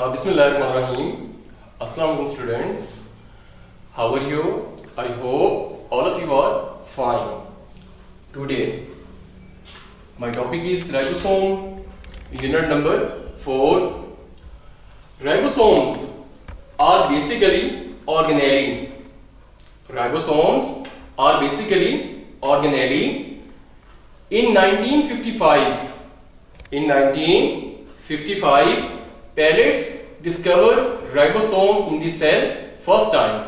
Bismillahirrahmanirrahim. Assalamu alaikum students. How are you? I hope all of you are fine. Today my topic is ribosome, unit number 4. Ribosomes are basically organelle. Ribosomes are basically organelle. In 1955, Pallet's discovered ribosome in the cell first time.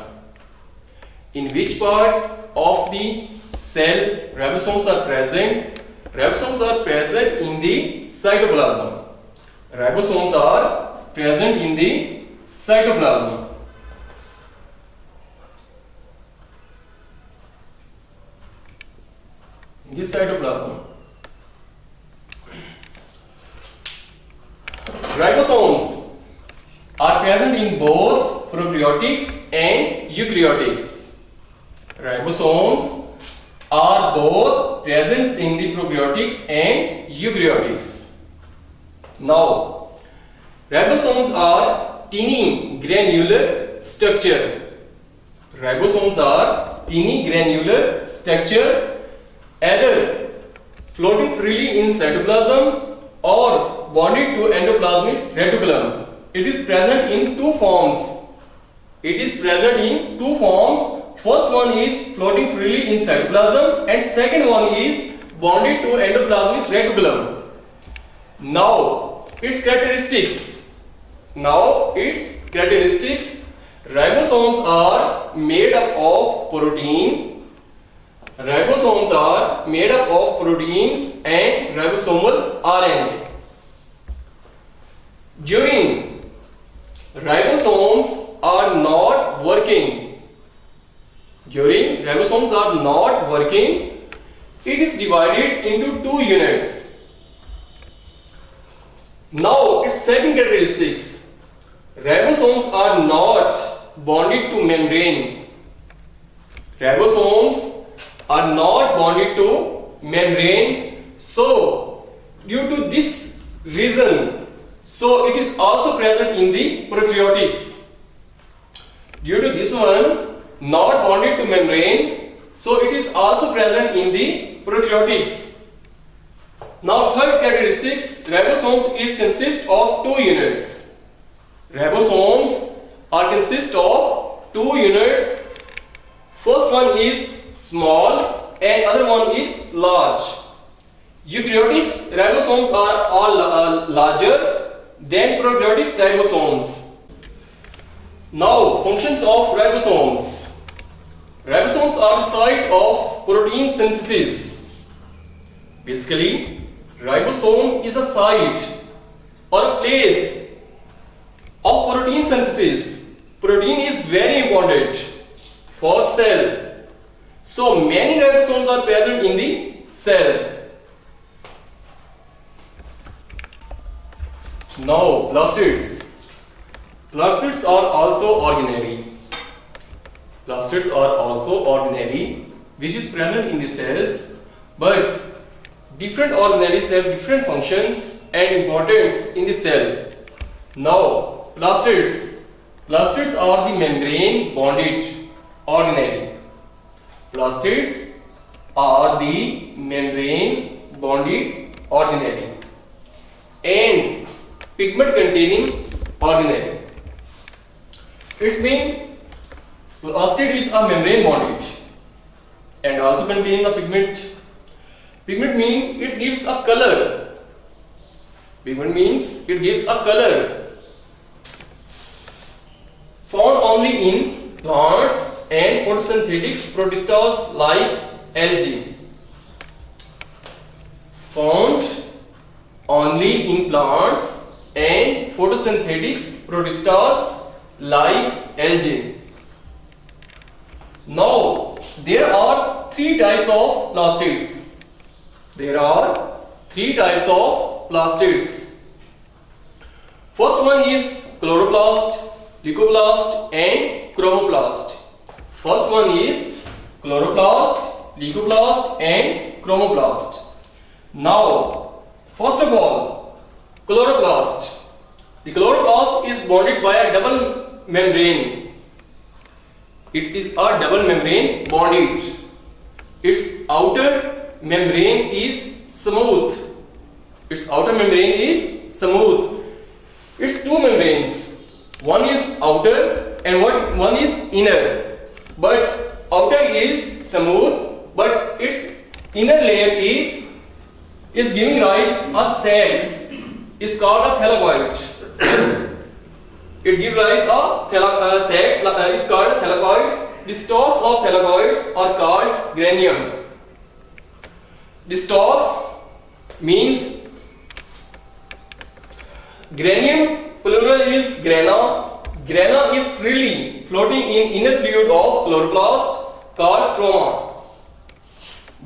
In which part of the cell ribosomes are present? Ribosomes are present in the cytoplasm. Ribosomes are present in the cytoplasm. In the cytoplasm. Ribosomes are present in both prokaryotes and eukaryotes. Ribosomes are both present in the prokaryotes and eukaryotes. Now, ribosomes are tiny granular structure. Ribosomes are tiny granular structure, either floating freely in cytoplasm or bonded to endoplasmic reticulum. It is present in two forms. First one is floating freely in cytoplasm and second one is bonded to endoplasmic reticulum. Now its characteristics. Ribosomes are made up of protein. Ribosomes are made up of proteins and ribosomal RNA. During ribosomes are not working, it is divided into two units. Now its second characteristics. Ribosomes are not bonded to membrane. So due to this reason, it is also present in the prokaryotes. Due to this one, not bonded to membrane, so it is also present in the prokaryotes. Now third characteristics, ribosomes consist of two units. First one is small and other one is large. Eukaryotics ribosomes are all larger than prokaryotic ribosomes. Now, functions of ribosomes. Ribosomes are the site of protein synthesis. Basically, ribosome is a site or a place of protein synthesis. Protein is very important for cell. So, many ribosomes are present in the cells. Now, plastids. Plastids are also organelle. Which is present in the cells, but different organelles have different functions and importance in the cell. Now, plastids are the membrane bonded organelle. And pigment containing organelle. Its mean plastid is a membrane bonded and also containing a pigment. Pigment means it gives a color. Found only in plants and photosynthetic protistas like algae. Found only in plants and photosynthetic protistas like algae. Now, there are three types of plastids. First one is chloroplast, leucoplast and chromoplast. Now, first of all, chloroplast. The chloroplast is bonded by a double membrane. It is a double membrane bonded. Its outer membrane is smooth. Its outer membrane is smooth. It's two membranes. One is outer and one is inner. But outer is smooth, but its inner layer is giving rise a sacs. Is called a thylakoid. It gives rise a sacs is called thylakoids. The stalks of thylakoids are called granium. The stalks means granium, plural is grana. Grana is freely floating in inner fluid of chloroplast called stroma.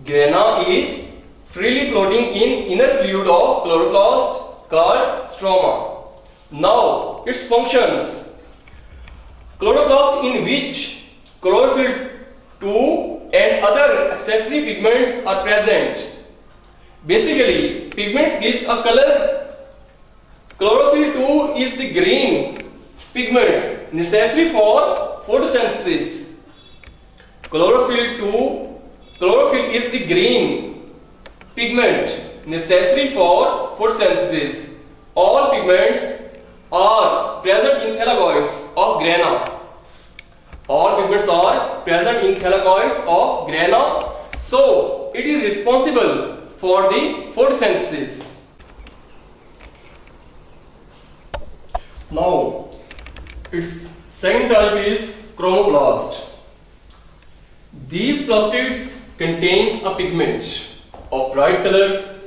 Grana is freely floating in inner fluid of chloroplast called stroma. Now its functions. Chloroplast in which chlorophyll 2 and other accessory pigments are present. Basically, pigments gives a color. Chlorophyll 2 is the green pigment necessary for photosynthesis. Chlorophyll is the green pigment necessary for photosynthesis. All pigments are present in thylakoids of grana. All pigments are present in thylakoids of grana, so it is responsible for the photosynthesis. Now, its second type is chromoplast. These plastids contains a pigment of bright color.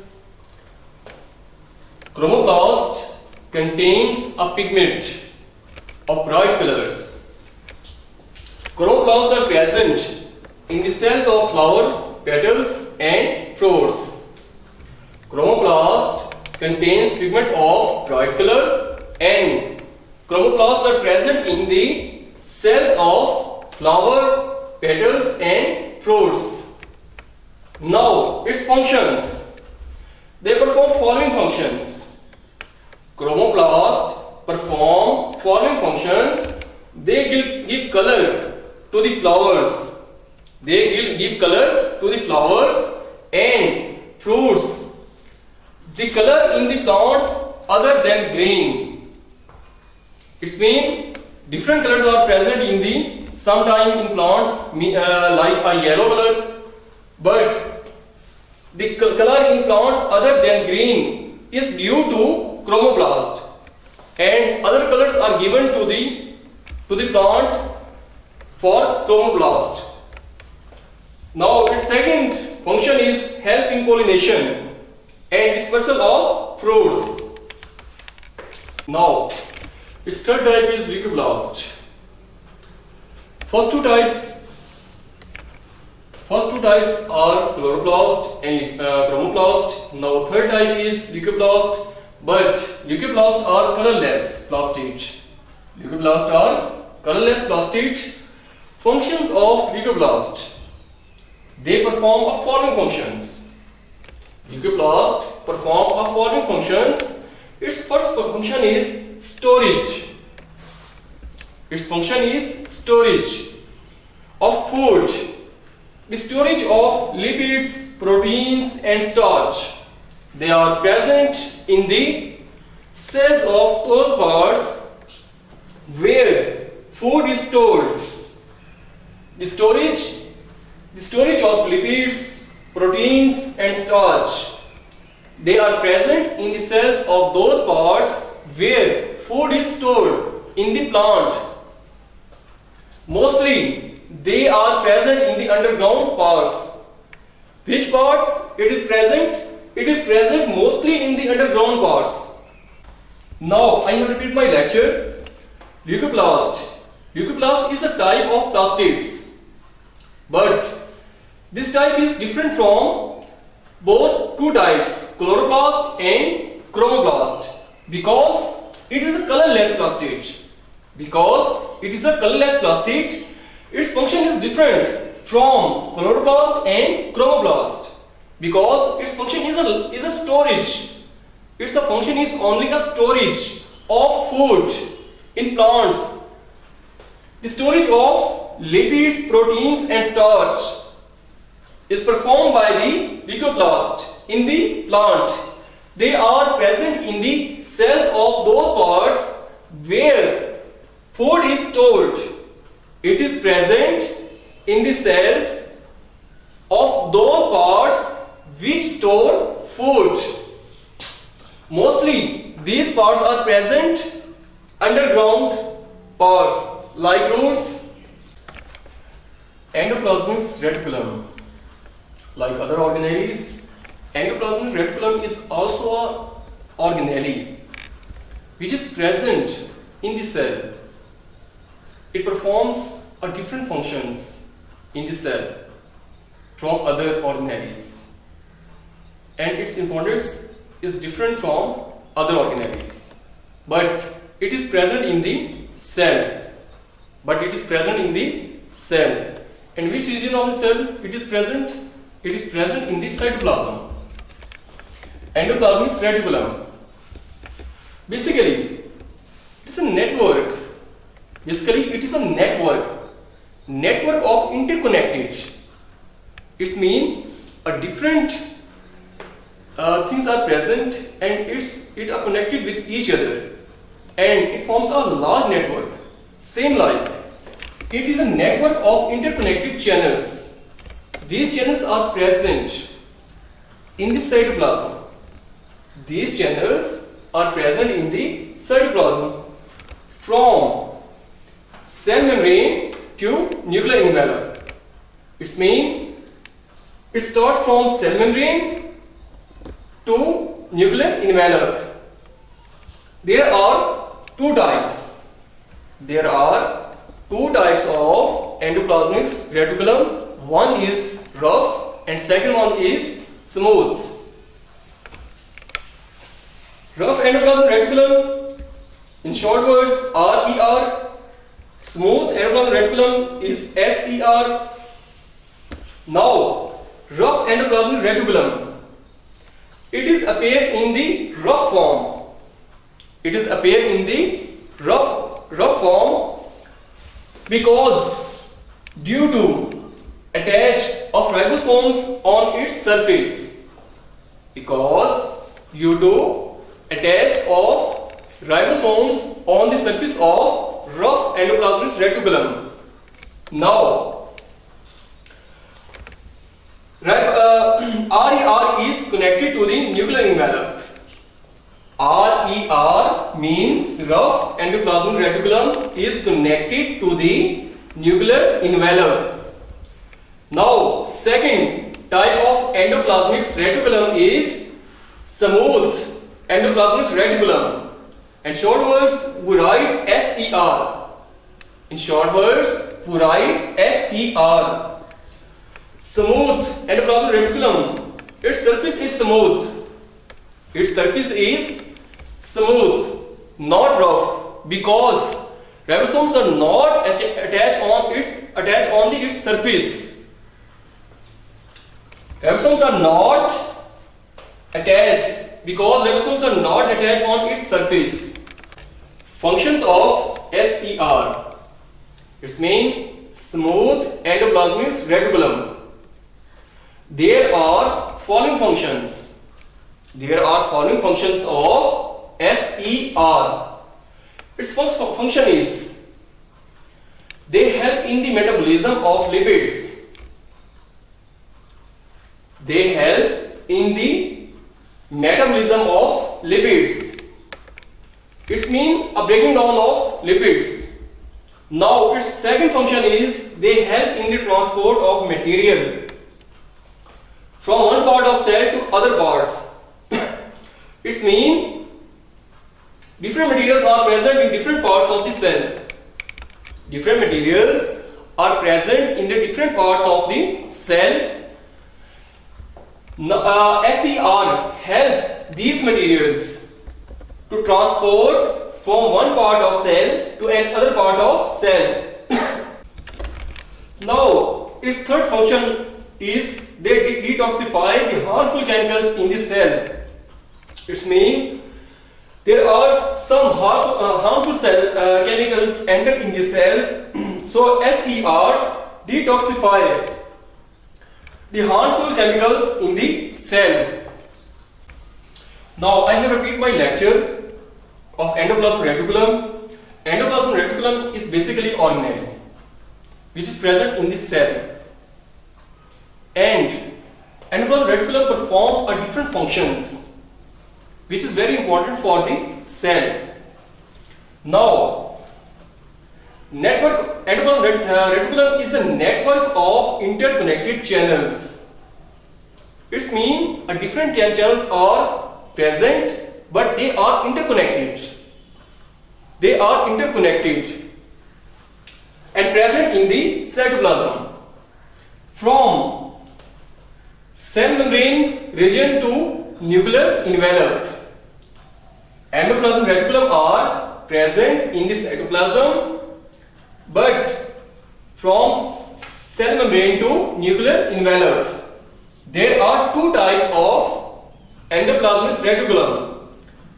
Chromoplast contains a pigment of bright colors. Chloroplasts are present in the cells of flower, petals and fruits. Chromoplast contains pigment of bright color and chromoplasts are present in the cells of flower, petals and fruits. Now its functions. They perform following functions. Chromoplast perform following functions. They give color to the flowers. They give color to the flowers and fruits. The color in the plants other than green. It means different colors are present in the sometime in plants like a yellow color, but the color in plants other than green is due to chromoplast, and other colors are given to the plant for chromoplast. Now its second function is help in pollination and dispersal of fruits. Now its third type is leucoplast. First two types are chloroplast and chromoplast. Now third type is leucoplast, but leucoplasts are colorless plastids. Leucoplasts are colorless plastids. Functions of leucoplast. They perform the following functions. Leucoplast perform the following functions. Its first function is storage. Its function is storage of food. The storage of lipids, proteins and starch. They are present in the cells of those parts where food is stored. The storage of lipids, proteins and starch. They are present in the cells of those parts where food is stored in the plant. Mostly they are present in the underground parts. Which parts it is present? It is present mostly in the underground parts. Now I will repeat my lecture. Leucoplast. Leucoplast is a type of plastids, but this type is different from both two types, chloroplast and chromoplast, because it is a colorless plastid. Its function is different from chloroplast and chromoplast, because its function is a storage. Its function is only a storage of food in plants. The storage of lipids, proteins and starch is performed by the leucoplast in the plant. They are present in the cells of those parts where food is stored. It is present in the cells of those parts which store food. Mostly these parts are present underground parts like roots. Endoplasmic reticulum. Like other organelles, endoplasmic reticulum is also an organelle which is present in the cell. It performs different functions in the cell from other organelles, and its importance is different from other organelles. But it is present in the cell. And which region of the cell it is present? It is present in the cytoplasm. Endoplasmic reticulum. Basically, it's a network. Network of interconnected. It means a different things are present and it are connected with each other, and it forms a large network. Same like it is a network of interconnected channels. These channels are present in the cytoplasm. From cell membrane to nuclear envelope. It means it starts from cell membrane to nuclear envelope. There are two types of endoplasmic reticulum. One is rough and second one is smooth. Rough endoplasmic reticulum, in short words, RER. Smooth endoplasmic reticulum is SER. Now, rough endoplasmic reticulum, it is appear in the rough form. Because due to attach of ribosomes on its surface. On the surface of rough endoplasmic reticulum. Now, RER is connected to the nuclear envelope. RER means rough endoplasmic reticulum is connected to the nuclear envelope. Now, second type of endoplasmic reticulum is smooth endoplasmic reticulum. In short words, we write SER. Smooth endoplasmic reticulum. Its surface is smooth, not rough, because ribosomes are not attached on its surface. Ribosomes are not attached on its surface. Functions of SER. Its main smooth endoplasmic reticulum. There are following functions of SER. Its function is they help in the metabolism of lipids. It means a breaking down of lipids. Now, its second function is they help in the transport of material from one part of cell to other parts. It means different materials are present in different parts of the cell. SER help these materials to transport from one part of cell to another part of cell. Now, its third function is they detoxify the harmful chemicals in the cell. It means there are some harmful chemicals enter in the cell. So SER detoxify the harmful chemicals in the cell. Now I have repeated my lecture of endoplasmic reticulum. Endoplasmic reticulum is basically organelle which is present in the cell, and endoplasmic reticulum performs different functions which is very important for the cell. Now, endoplasmic reticulum is a network of interconnected channels. It means different channels are present, but they are interconnected. They are interconnected and present in the cytoplasm. From cell membrane region to nuclear envelope, endoplasmic reticulum are present in the cytoplasm, but from cell membrane to nuclear envelope. There are two types of endoplasmic reticulum.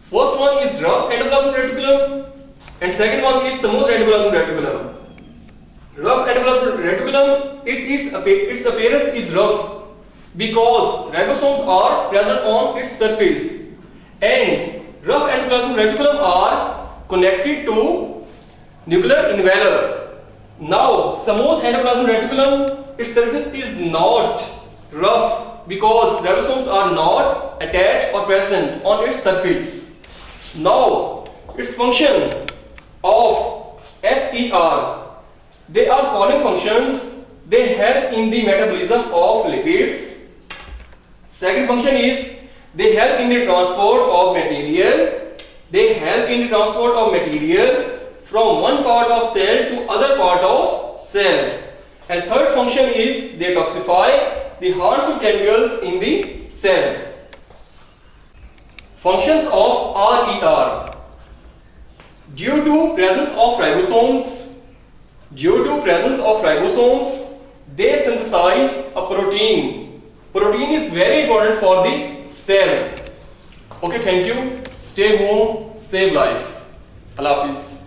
First one is rough endoplasmic reticulum, and second one is smooth endoplasmic reticulum. Rough endoplasmic reticulum, its appearance is rough because ribosomes are present on its surface, and rough endoplasmic reticulum are connected to nuclear envelope. Now, smooth endoplasmic reticulum, its surface is not rough because ribosomes are not attached or present on its surface. Now, its function of SER, they are following functions. They help in the metabolism of lipids. Second function is they help in the transport of material. They help in the transport of material from one part of cell to other part of cell. And third function is they detoxify the harmful chemicals in the cell. Functions of RER. Due to presence of ribosomes, they synthesize a protein. Protein is very important for the cell. Okay, thank you. Stay home, save life. Allah Hafiz.